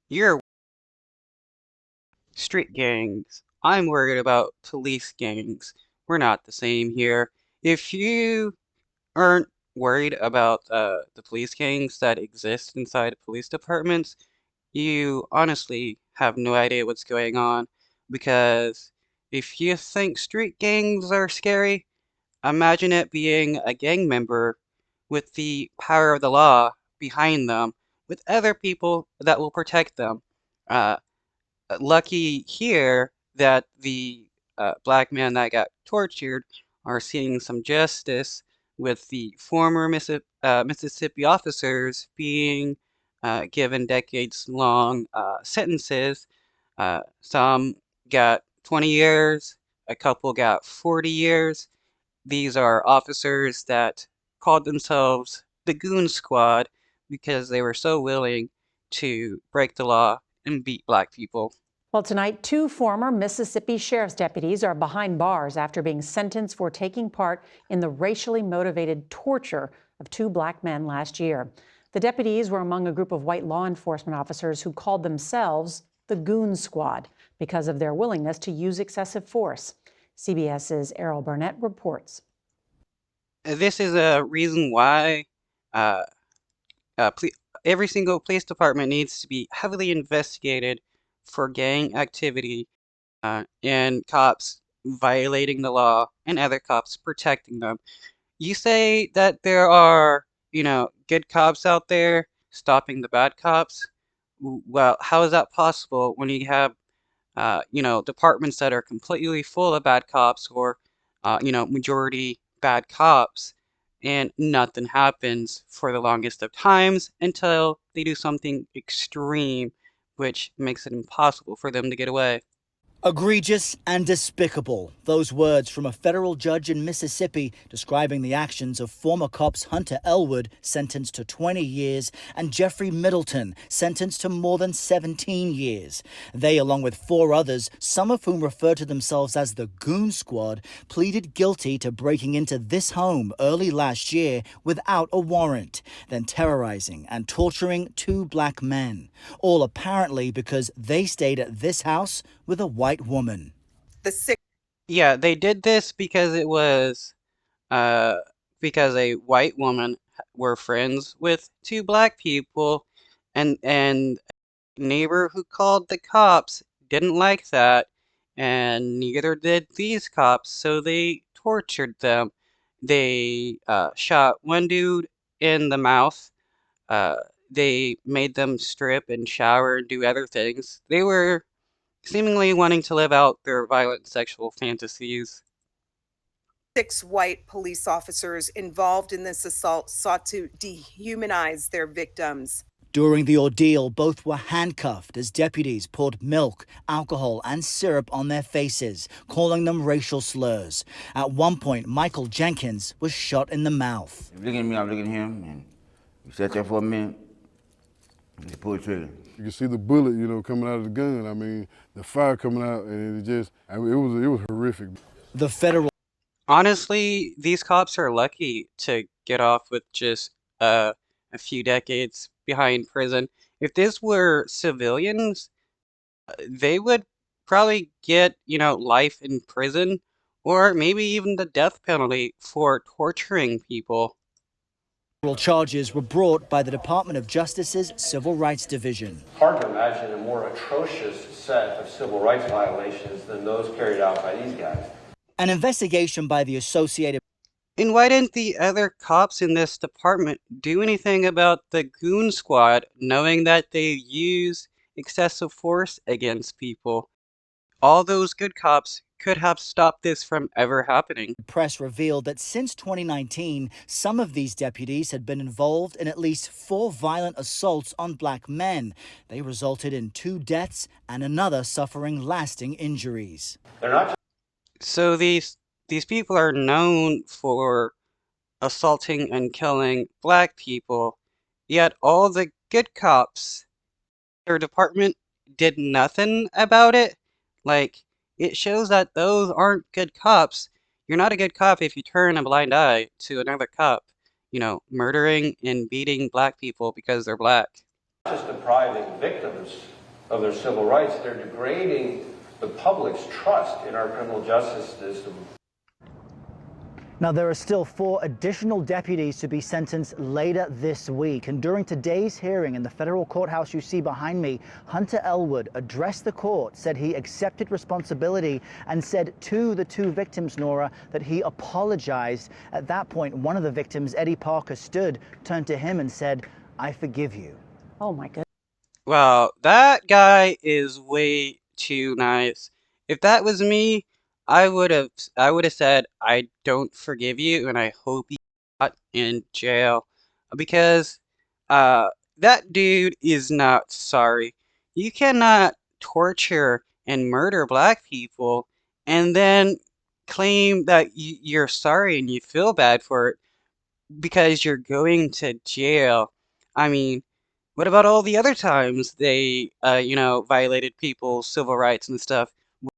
You're street gangs. I'm worried about police gangs. We're not the same here. If you aren't worried about the police gangs that exist inside police departments, you honestly have no idea what's going on. Because if you think street gangs are scary, imagine it being a gang member with the power of the law behind them, with other people that will protect them. Uh, Lucky here that the black men that got tortured are seeing some justice, with the former Mississippi officers being given decades-long sentences. Some got 20 years, a couple got 40 years. These are officers that called themselves the Goon Squad because they were so willing to break the law and beat black people. Well, tonight, two former Mississippi sheriff's deputies are behind bars after being sentenced for taking part in the racially motivated torture of two black men last year. The deputies were among a group of white law enforcement officers who called themselves the Goon Squad because of their willingness to use excessive force. CBS's Errol Burnett reports. This is a reason why uh, every single police department needs to be heavily investigated for gang activity and cops violating the law and other cops protecting them. You say that there are, good cops out there stopping the bad cops. Well, how is that possible when you have, departments that are completely full of bad cops or, majority bad cops, and nothing happens for the longest of times until they do something extreme, which makes it impossible for them to get away. Egregious and despicable. Those words from a federal judge in Mississippi describing the actions of former cops Hunter Elwood, sentenced to 20 years, and Jeffrey Middleton, sentenced to more than 17 years. They, along with four others, some of whom refer to themselves as the Goon Squad, pleaded guilty to breaking into this home early last year without a warrant, then terrorizing and torturing two black men, all apparently because they stayed at this house with a white woman. Yeah, they did this because it was uh because a white woman were friends with two black people, and a neighbor who called the cops didn't like that, and neither did these cops, so they tortured them. They shot one dude in the mouth. Uh, they made them strip and shower and do other things. They were seemingly wanting to live out their violent sexual fantasies. 6 white police officers involved in this assault sought to dehumanize their victims. During the ordeal, both were handcuffed as deputies poured milk, alcohol, and syrup on their faces, calling them racial slurs. At one point, Michael Jenkins was shot in the mouth. If you look at me, I'm looking at him, and we sat there for a minute, and they pulled the trigger. You can see the bullet, coming out of the gun. I mean, the fire coming out, and it was horrific. The federal Honestly, these cops are lucky to get off with just a few decades behind prison. If this were civilians, they would probably get, life in prison or maybe even the death penalty for torturing people. charges were brought by the Department of Justice's Civil Rights Division. Hard to imagine a more atrocious set of civil rights violations than those carried out by these guys. An investigation by the Associated And why didn't the other cops in this department do anything about the Goon Squad, knowing that they use excessive force against people? All those good cops could have stopped this from ever happening. Press revealed that since 2019, some of these deputies had been involved in at least 4 violent assaults on black men. They resulted in 2 deaths and another suffering lasting injuries. They're not So these people are known for assaulting and killing black people, yet all the good cops, their department did nothing about it. Like, it shows that those aren't good cops. You're not a good cop if you turn a blind eye to another cop, murdering and beating black people because they're black. just depriving victims of their civil rights. They're degrading the public's trust in our criminal justice system. Now, there are still 4 additional deputies to be sentenced later this week. And during today's hearing in the federal courthouse you see behind me, Hunter Elwood addressed the court, said he accepted responsibility, and said to the 2 victims, Nora, that he apologized. At that point, one of the victims, Eddie Parker, stood, turned to him and said, "I forgive you." Oh, my goodness. Well, that guy is way too nice. If that was me, I would have said I don't forgive you and I hope you got in jail because uh that dude is not sorry. You cannot torture and murder black people and then claim that you're sorry and you feel bad for it because you're going to jail. I mean, what about all the other times they, violated people's civil rights and stuff?